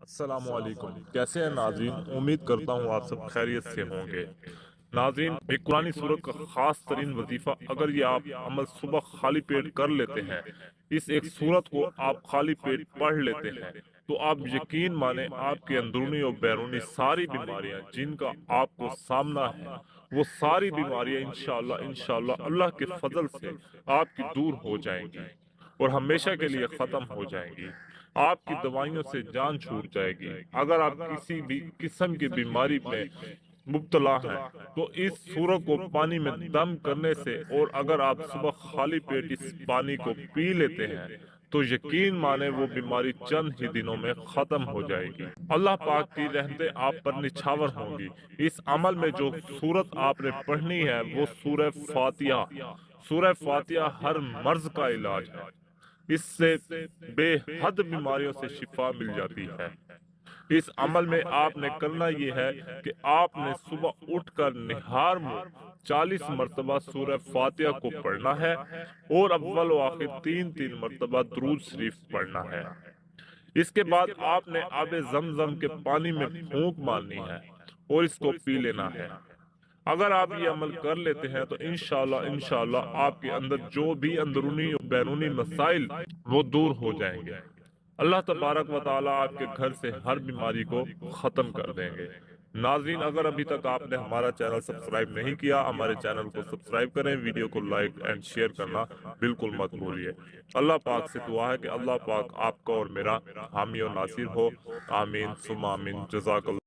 السلام علیکم، کیسے ہیں ناظرین؟ امید کرتا ہوں آپ سب خیریت سے ہوں گے۔ ناظرین، ایک قرآن سورت کا خاص ترین وظیفہ اگر یہ آپ عمل صبح خالی پیٹ کر لیتے ہیں، اس ایک سورت کو آپ خالی پیٹ پڑھ لیتے ہیں، تو آپ یقین مانیں آپ کے اندرونی اور بیرونی ساری بیماریاں جن کا آپ کو سامنا ہے، وہ ساری بیماریاں انشاءاللہ اللہ کے فضل سے آپ کی دور ہو جائیں گی اور ہمیشہ کے لیے ختم ہو جائیں گی۔ آپ کی دوائیوں سے جان چھوٹ جائے گی۔ اگر آپ کسی بھی قسم کی بیماری میں مبتلا ہیں تو اس سورت کو پانی میں دم کرنے سے، اور اگر آپ صبح خالی پیٹ اس پانی کو پی لیتے ہیں تو یقین مانے وہ بیماری چند ہی دنوں میں ختم ہو جائے گی۔ اللہ پاک کی رحمتیں آپ پر نچھاور ہوں گی۔ اس عمل میں جو سورت آپ نے پڑھنی ہے وہ سورہ فاتحہ۔ سورہ فاتحہ ہر مرض کا علاج ہے۔ اس سے بے حد بیماریوں سے شفا مل جاتی ہے۔ اس عمل میں آپ نے کرنا یہ ہے کہ آپ نے صبح اٹھ کر نہار منہ 40 مرتبہ سورہ فاتحہ کو پڑھنا ہے اور اول و آخر 3 مرتبہ درود شریف پڑھنا ہے۔ اس کے بعد آپ نے آب زمزم کے پانی میں پھونک مارنی ہے اور اس کو پی لینا ہے۔ اگر آپ یہ عمل کر لیتے ہیں تو انشاءاللہ آپ کے اندر جو بھی اندرونی اور بیرونی مسائل وہ دور ہو جائیں گے۔ اللہ تبارک و تعالیٰ آپ کے گھر سے ہر بیماری کو ختم کر دیں گے۔ ناظرین، اگر ابھی تک آپ نے ہمارا چینل سبسکرائب نہیں کیا، ہمارے چینل کو سبسکرائب کریں، ویڈیو کو لائک اینڈ شیئر کرنا بالکل مت بھولیے۔ اللہ پاک سے دعا ہے کہ اللہ پاک آپ کا اور میرا حامی و ناصر ہو۔ آمین ثم آمین۔ جزاک اللہ۔